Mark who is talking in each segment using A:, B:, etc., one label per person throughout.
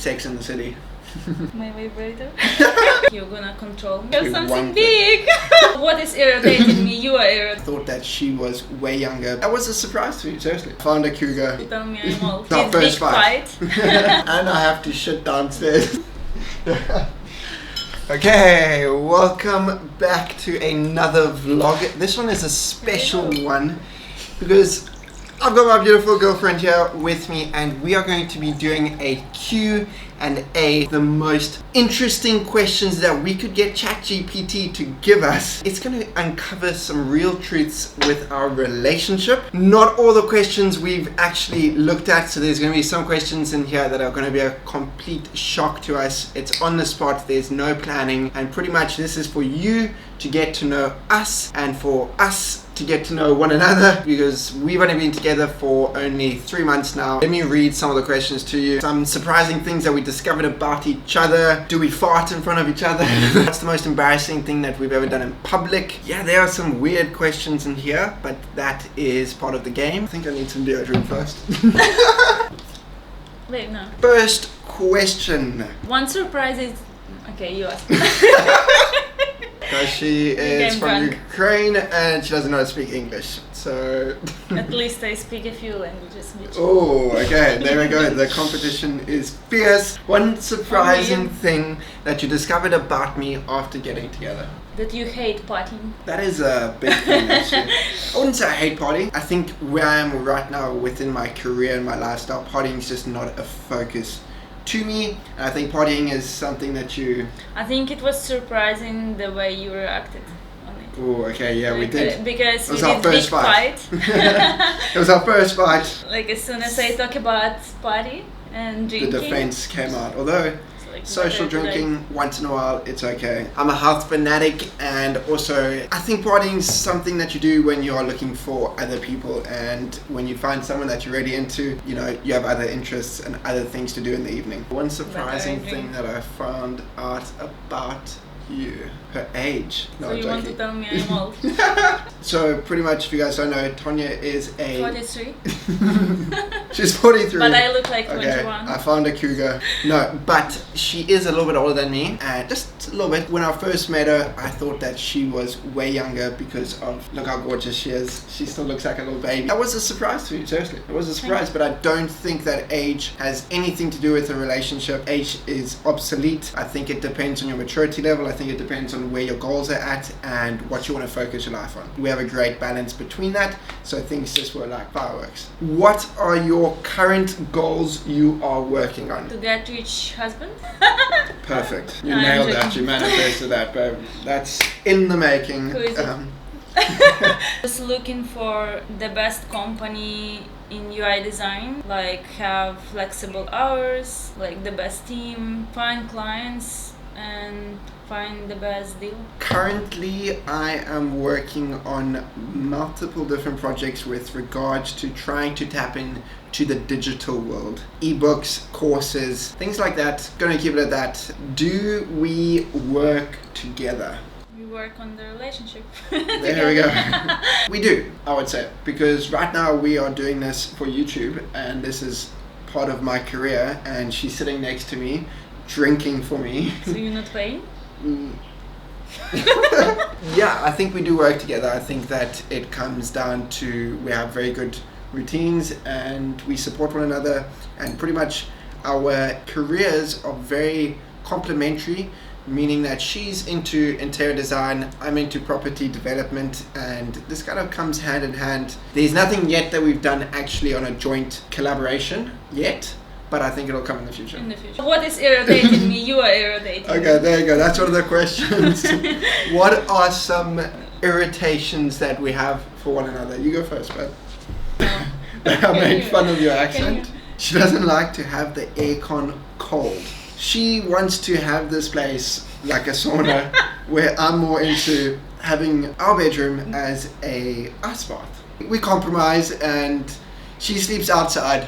A: Sex in the City.
B: My vibrator. You're gonna control me. You're
A: With
B: something
A: one
B: big. What is irritating me? You are irritating.
A: Thought that she was way younger. That was a surprise to me, seriously. Found a cougar.
B: You tell me I'm old.
A: Our
B: Did
A: first
B: big fight.
A: And I have to shit downstairs. Okay, welcome back to another vlog. This one is a special one because I've got my beautiful girlfriend here with me and we are going to be doing a Q&A, the most interesting questions that we could get ChatGPT to give us. It's going to uncover some real truths with our relationship. Not all the questions we've actually looked at, so there's going to be some questions in here that are going to be a complete shock to us. It's on the spot, there's no planning, and pretty much this is for you to get to know us and for us to get to know one another, because we've only been together for only 3 months now. Let me read some of the questions to you. Some surprising things that we discovered about each other. Do we fart in front of each other? What's the most embarrassing thing that we've ever done in public? Yeah, there are some weird questions in here, but that is part of the game. I think I need some deodorant first.
B: Wait, no.
A: First question.
B: One surprise is... Okay, you ask.
A: Because she is from Ukraine and she doesn't know how to speak English, so...
B: At least I speak a few languages.
A: Oh, okay, there we go. The competition is fierce. One surprising thing that you discovered about me after getting together.
B: That you hate partying.
A: That is a big thing, actually. I wouldn't say I hate partying. I think where I am right now within my career and my lifestyle, partying is just not a focus to me. And I think partying is something that you...
B: I think it was surprising the way you reacted on it.
A: Oh, okay, yeah, we did.
B: Because
A: it was
B: we
A: our
B: did
A: first
B: big fight.
A: It was our first fight.
B: Like as soon as I talk about party and drinking,
A: the defense came out. Although
B: like
A: social drinking once in a while, it's okay. I'm a health fanatic, and also I think partying is something that you do when you are looking for other people, and when you find someone that you're really into, you know, you have other interests and other things to do in the evening. One surprising thing that I found out about you, her age. No,
B: so you want to tell me I'm old?
A: So pretty much, if you guys don't know, Tonya is a
B: 43.
A: She's 43.
B: But I look like 21.
A: Okay, I found a cougar. No, but she is a little bit older than me, and just a little bit. When I first met her, I thought that she was way younger because of, look how gorgeous she is. She still looks like a little baby. That was a surprise to me, seriously. It was a surprise, but I don't think that age has anything to do with a relationship. Age is obsolete. I think it depends on your maturity level. I think it depends on where your goals are at and what you want to focus your life on. We have a great balance between that, so things just were like fireworks. What are your current goals you are working on?
B: To get rich husband.
A: Perfect. You nailed that. You manifested that, babe. That's in the making.
B: Who is Just looking for the best company in UI design, like have flexible hours, like the best team, find clients and find the best deal. Currently,
A: I am working on multiple different projects with regards to trying to tap into the digital world. Ebooks, courses, things like that. Gonna keep it at that. Do we work together?
B: We work on the relationship.
A: There we go. We do, I would say, because right now we are doing this for YouTube and this is part of my career, and she's sitting next to me drinking for me.
B: So you're not paying?
A: Yeah, I think we do work together. I think that it comes down to we have very good routines and we support one another, and pretty much our careers are very complementary, meaning that she's into interior design, I'm into property development, and this kind of comes hand in hand. There's nothing yet that we've done actually on a joint collaboration yet, but I think it'll come in the future.
B: In the future. What is irritating me? You are irritating.
A: Okay, there you go. That's one of the questions. What are some irritations that we have for one another? You go first, bud. I made fun of your accent. She doesn't like to have the aircon cold. She wants to have this place like a sauna, where I'm more into having our bedroom as a ice bath. We compromise and she sleeps outside.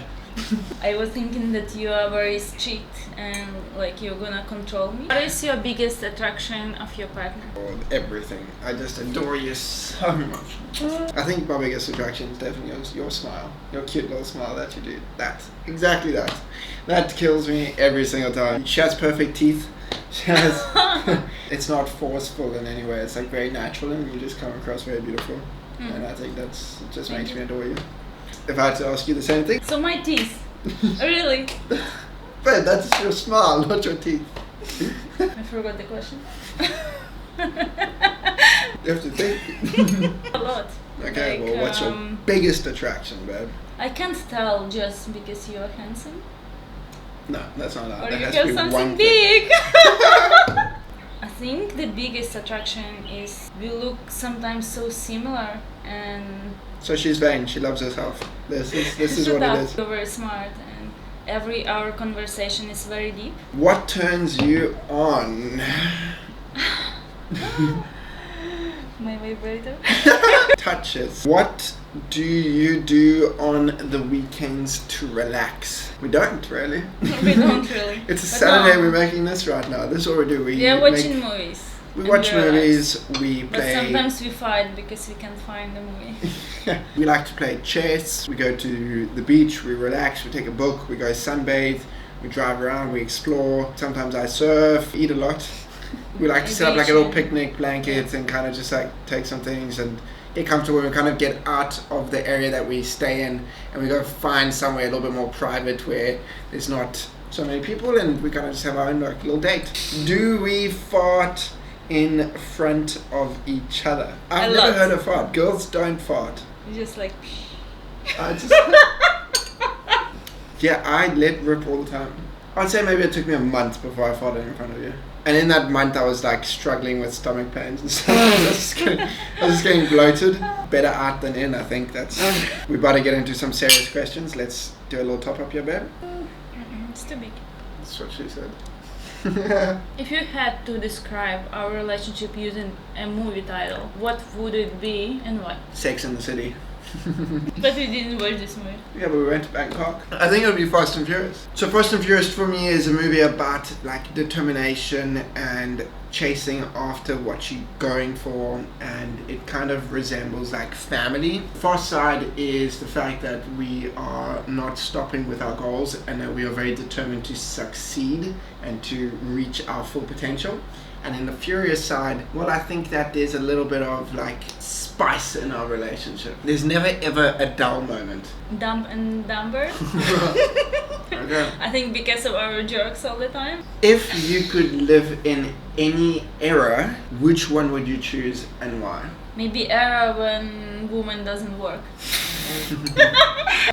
B: I was thinking that you are very strict and like you're gonna control me. What is your biggest attraction of your partner?
A: Oh, everything. I just adore you so much. I think my biggest attraction is definitely your smile. Your cute little smile that you do. That. Exactly that. That kills me every single time. She has perfect teeth. She has... It's not forceful in any way. It's like very natural and you just come across very beautiful. And I think it just makes me adore you. If I had to ask you the same thing.
B: So my teeth. Really?
A: But that's your smile, not your teeth.
B: I forgot the question.
A: You have to think.
B: A lot.
A: Okay,
B: Like,
A: well, what's your biggest attraction, babe?
B: I can't tell just because you're handsome.
A: No, that's not that.
B: Or
A: That
B: you
A: has
B: have
A: to be
B: something
A: one thing.
B: big. I think the biggest attraction is we look sometimes so similar and
A: So she's vain. She loves herself. This is
B: shut
A: what
B: up.
A: it is.
B: You're very smart and our conversation is very deep.
A: What turns you on?
B: My vibrator.
A: Touches. What do you do on the weekends to relax? We don't really.
B: We don't really.
A: It's a
B: But
A: Saturday.
B: no.
A: We're making this right now. This is what we do.
B: We are watching movies.
A: We
B: and
A: watch
B: relax.
A: movies. We
B: But
A: play.
B: sometimes we fight because we can't find the movie.
A: We like to play chess. We go to the beach. We relax. We take a book. We go sunbathe. We drive around. We explore. Sometimes I surf. Eat a lot. We like to set up like a little picnic blanket and kind of just like take some things and get comfortable and kind of get out of the area that we stay in and we go find somewhere a little bit more private where there's not so many people and we kind of just have our own like little date. Do we fart in front of each other? I've never heard of fart. Girls don't fart.
B: Just like
A: I just yeah, I let rip all the time. I'd say maybe it took me a month before I farted in front of you. And in that month I was like struggling with stomach pains and stuff. I was just getting bloated. Better out than in, I think. We're about to get into some serious questions. Let's do a little top up here, babe.
B: it's too big.
A: That's what she said.
B: If you had to describe our relationship using a movie title, what would it be and why?
A: Sex in the City.
B: But we didn't watch this movie.
A: Yeah, but we went to Bangkok. I think it would be Fast and Furious. So Fast and Furious for me is a movie about like determination and chasing after what you're going for, and it kind of resembles like family. Fast side is the fact that we are not stopping with our goals and that we are very determined to succeed and to reach our full potential. And in the Furious side, well, I think that there's a little bit of like spice in our relationship. There's never ever a dull moment.
B: Dumb and Dumber.
A: Okay.
B: I think because of our jokes all the time.
A: If you could live in any era, which one would you choose and why?
B: Maybe era when woman doesn't work.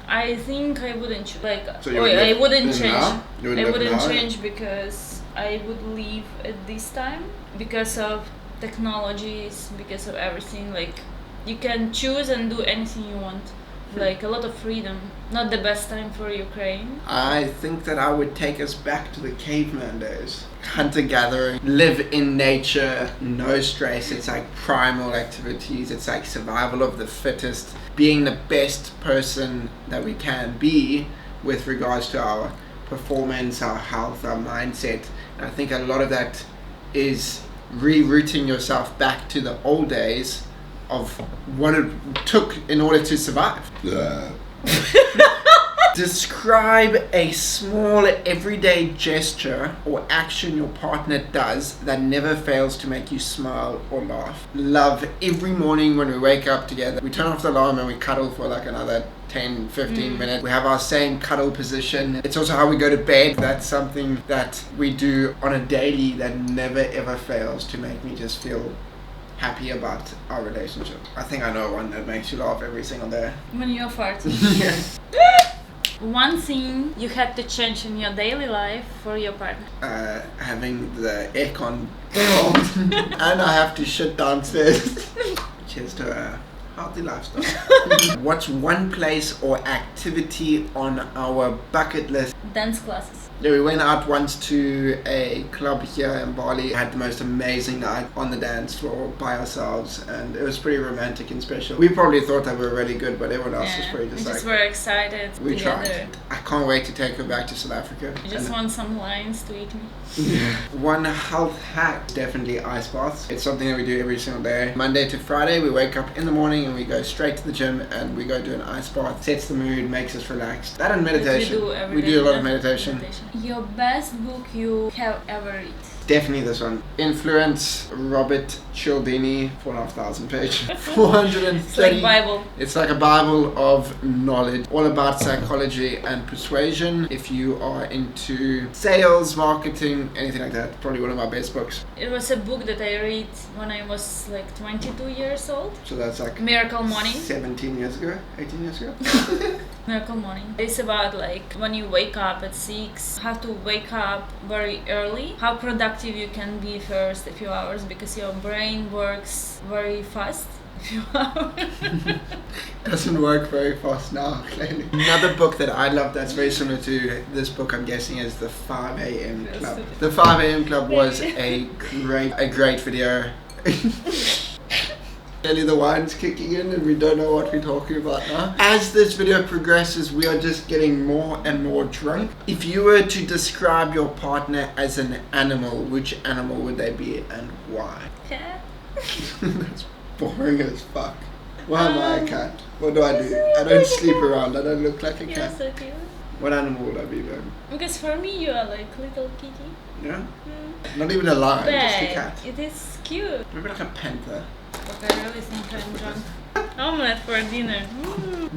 B: I think I wouldn't choose. Like,
A: So you would
B: I
A: live
B: wouldn't
A: in
B: change.
A: now? You would
B: I
A: live
B: wouldn't
A: now?
B: change because I would leave at this time because of technologies, because of everything. Like, you can choose and do anything you want. Like, a lot of freedom. Not the best time for Ukraine.
A: I think that I would take us back to the caveman days. Hunter-gathering, live in nature, no stress. It's like primal activities. It's like survival of the fittest. Being the best person that we can be with regards to our performance, our health, our mindset. And I think a lot of that is rerouting yourself back to the old days of what it took in order to survive. Describe a small everyday gesture or action your partner does that never fails to make you smile or laugh. Love every morning when we wake up together. We turn off the alarm and we cuddle for like another 10-15 minutes. We have our same cuddle position. It's also how we go to bed. That's something that we do on a daily that never ever fails to make me just feel happy about our relationship. I think I know one that makes you laugh every single day.
B: When you're farting.
A: Yes.
B: One thing you had to change in your daily life for your partner.
A: Having the aircon on and I have to shit downstairs. Cheers to healthy lifestyle. What's one place or activity on our bucket list?
B: Dance classes.
A: Yeah, we went out once to a club here in Bali. Had the most amazing night on the dance floor by ourselves, and it was pretty romantic and special. We probably thought that we were really good, but everyone else was pretty just
B: we
A: like...
B: just were excited
A: We
B: together.
A: tried. I can't wait to take her back to South Africa.
B: I just want some lions to eat me.
A: One health hack, definitely ice baths. It's something that we do every single day. Monday to Friday, we wake up in the morning and we go straight to the gym and we go do an ice bath. Sets the mood, makes us relaxed. That and meditation. We do a lot of meditation.
B: Your best book you have ever read?
A: Definitely this one. Influence, Robert Cialdini, 4,500 page. 430.
B: It's like Bible.
A: It's like a Bible of knowledge, all about psychology and persuasion. If you are into sales, marketing, anything like that, probably one of my best books.
B: It was a book that I read when I was like 22 years old.
A: So that's like
B: Miracle Morning.
A: 17 years ago, 18 years ago.
B: Miracle Morning. It's about like when you wake up at 6, how to wake up very early, how productive you can be first a few hours because your brain works very fast. A few hours.
A: Doesn't work very fast now, clearly. Another book that I love that's very similar to this book, I'm guessing, is the 5 a.m. Club. The 5 a.m. Club was a great video. Clearly the wine's kicking in and we don't know what we're talking about now. As this video progresses, we are just getting more and more drunk. If you were to describe your partner as an animal, which animal would they be and why?
B: Cat.
A: That's boring as fuck. Why am I a cat? What do I do? I don't sleep around. I don't look like a
B: You're
A: cat.
B: so cute.
A: What animal would I be, babe?
B: Because for me you are like little kitty.
A: Yeah? Not even a lion, just a
B: Babe,
A: cat.
B: it is cute.
A: Maybe like a panther.
B: But I really think I'm drunk. Omelette for dinner.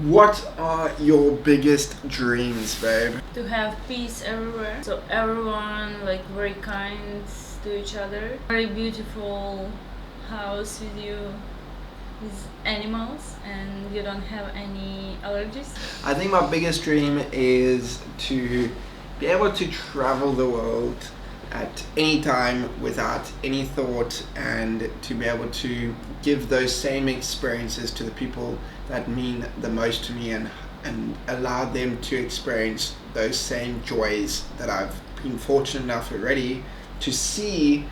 A: What are your biggest dreams, babe?
B: To have peace everywhere. So everyone like very kind to each other. Very beautiful house with you, with animals, and you don't have any allergies.
A: I think my biggest dream is to be able to travel the world at any time without any thought, and to be able to give those same experiences to the people that mean the most to me, and allow them to experience those same joys that I've been fortunate enough already to see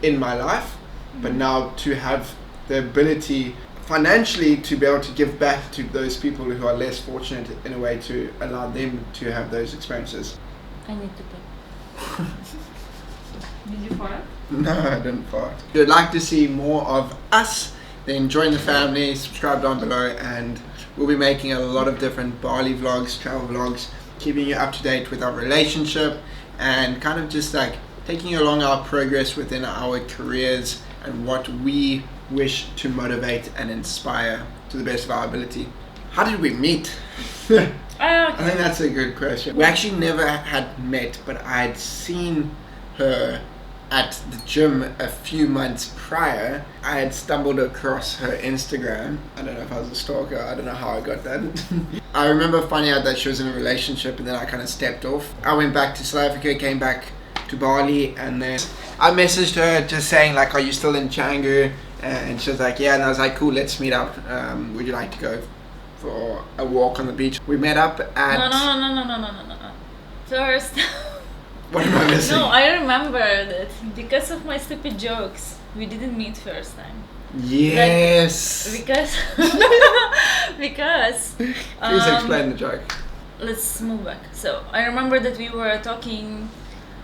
A: in my life, but now to have the ability financially to be able to give back to those people who are less fortunate, in a way to allow them to have those experiences.
B: I need to pee. Did you fart?
A: No, I didn't fart. If you'd like to see more of us, then join the family, subscribe down below, and we'll be making a lot of different Bali vlogs, travel vlogs, keeping you up to date with our relationship, and kind of just like taking you along our progress within our careers and what we wish to motivate and inspire to the best of our ability. How did we meet? I think that's a good question. We actually never had met, but I had seen her at the gym a few months prior. I had stumbled across her Instagram. I don't know if I was a stalker, I don't know how I got that. I remember finding out that she was in a relationship, and then I kind of stepped off. I went back to South Africa, came back to Bali, and then I messaged her just saying like, are you still in CANGGU? And she was like, yeah, and I was like, cool, let's meet up. Would you like to go for a walk on the beach? We met up at...
B: No. First...
A: What am I missing?
B: No, I remember that because of my stupid jokes, we didn't meet first time.
A: Yes.
B: Like, because
A: Please explain the joke.
B: Let's move back. So I remember that we were talking,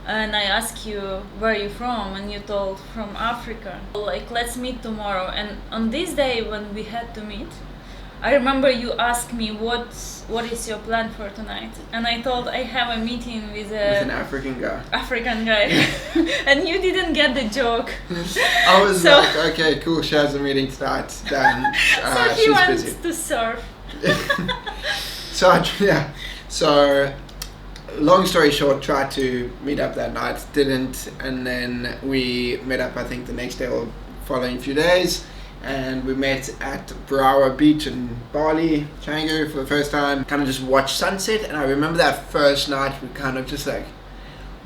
B: and I asked you where are you from, and you told from Africa. Like, let's meet tomorrow. And on this day when we had to meet, I remember you asked me what is your plan for tonight, and I told I have a meeting with
A: an African guy.
B: And you didn't get the joke.
A: I was like, okay, cool, she has a meeting tonight. Then
B: so he
A: she's
B: wants
A: busy.
B: to surf.
A: So long story short, tried to meet up that night, didn't, and then we met up I think the next day or following few days. And we met at Barawa Beach in Bali, CANGGU, for the first time. Kind of just watched sunset, and I remember that first night we kind of just like,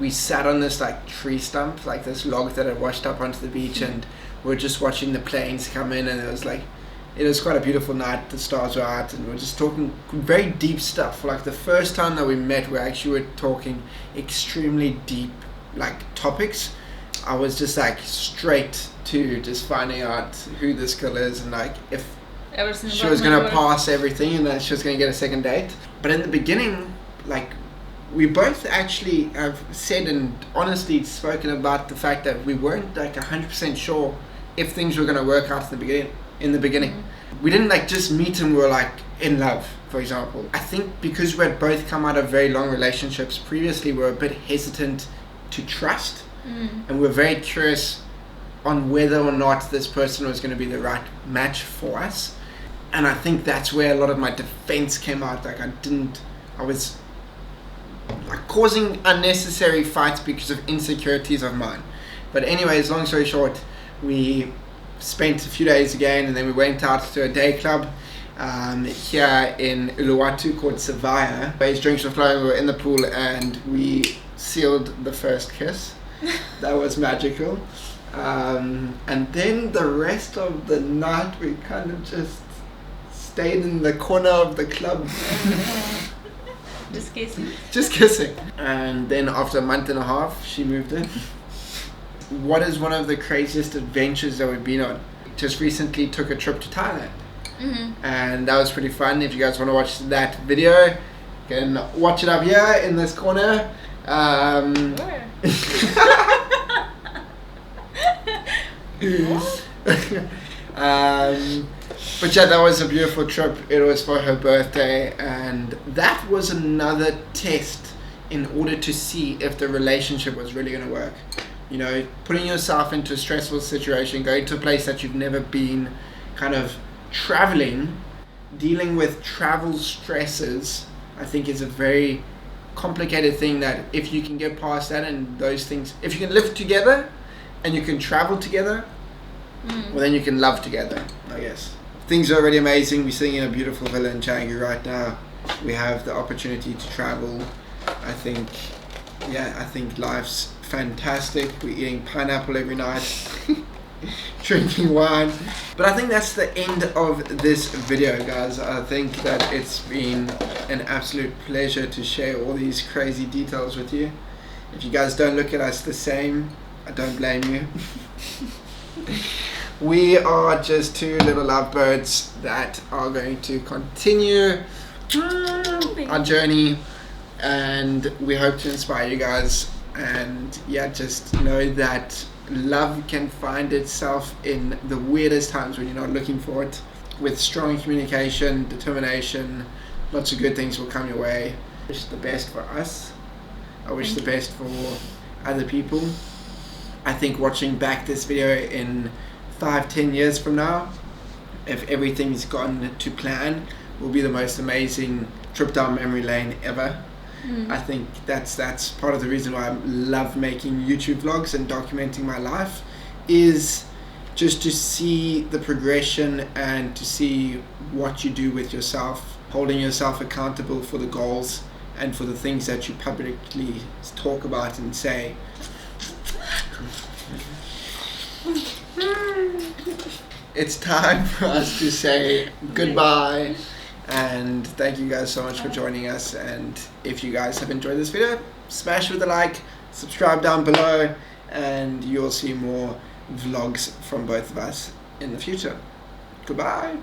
A: we sat on this like tree stump, like this log that had washed up onto the beach, and we were just watching the planes come in, and it it was quite a beautiful night. The stars were out, and we were just talking very deep stuff. Like the first time that we met, we actually were talking extremely deep, like topics. I was just like straight to just finding out who this girl is, and like if
B: Everything
A: she
B: about
A: was
B: my
A: gonna
B: work.
A: pass everything, and then she was gonna get a second date. But in the beginning, like we both actually have said and honestly spoken about the fact that we weren't like 100% sure if things were gonna work out in the beginning. We didn't like just meet and we were like in love, for example. I think because we had both come out of very long relationships previously, we were a bit hesitant to trust, and we were very curious on whether or not this person was going to be the right match for us. And I think that's where a lot of my defense came out. Like I was like causing unnecessary fights because of insecurities of mine. But anyways, long story short, we spent a few days again, and then we went out to a day club here in Uluwatu called Savaya. His drinks were flowing, we were in the pool, and we sealed the first kiss. That was magical. And then the rest of the night we kind of just stayed in the corner of the club.
B: Just kissing.
A: Just kissing. And then after a month and a half, she moved in. What is one of the craziest adventures that we've been on? Just recently took a trip to Thailand. And that was pretty fun. If you guys want to watch that video, you can watch it up here in this corner.
B: Where?
A: But yeah, that was a beautiful trip. It was for her birthday, and that was another test in order to see if the relationship was really going to work. You know, putting yourself into a stressful situation, going to a place that you've never been, kind of traveling, dealing with travel stresses, I think is a very complicated thing that if you can get past that and those things, if you can live together and you can travel together, well then you can love together, I guess. Things are already amazing. We're sitting in a beautiful villa in CANGGU right now. We have the opportunity to travel. I think life's fantastic. We're eating pineapple every night, drinking wine. But I think that's the end of this video, guys. I think that it's been an absolute pleasure to share all these crazy details with you. If you guys don't look at us the same, I don't blame you. We are just two little lovebirds that are going to continue our journey, and we hope to inspire you guys. And yeah, just know that love can find itself in the weirdest times when you're not looking for it. With strong communication, determination, lots of good things will come your way. I wish the best for us. I wish the best for other people. I think watching back this video in 5-10 years from now, if everything's gone to plan, will be the most amazing trip down memory lane ever. I think that's part of the reason why I love making YouTube vlogs and documenting my life, is just to see the progression and to see what you do with yourself, holding yourself accountable for the goals and for the things that you publicly talk about and say. It's time for us to say goodbye, and thank you guys so much for joining us. And if you guys have enjoyed this video, smash with a like, subscribe down below, and you'll see more vlogs from both of us in the future. Goodbye.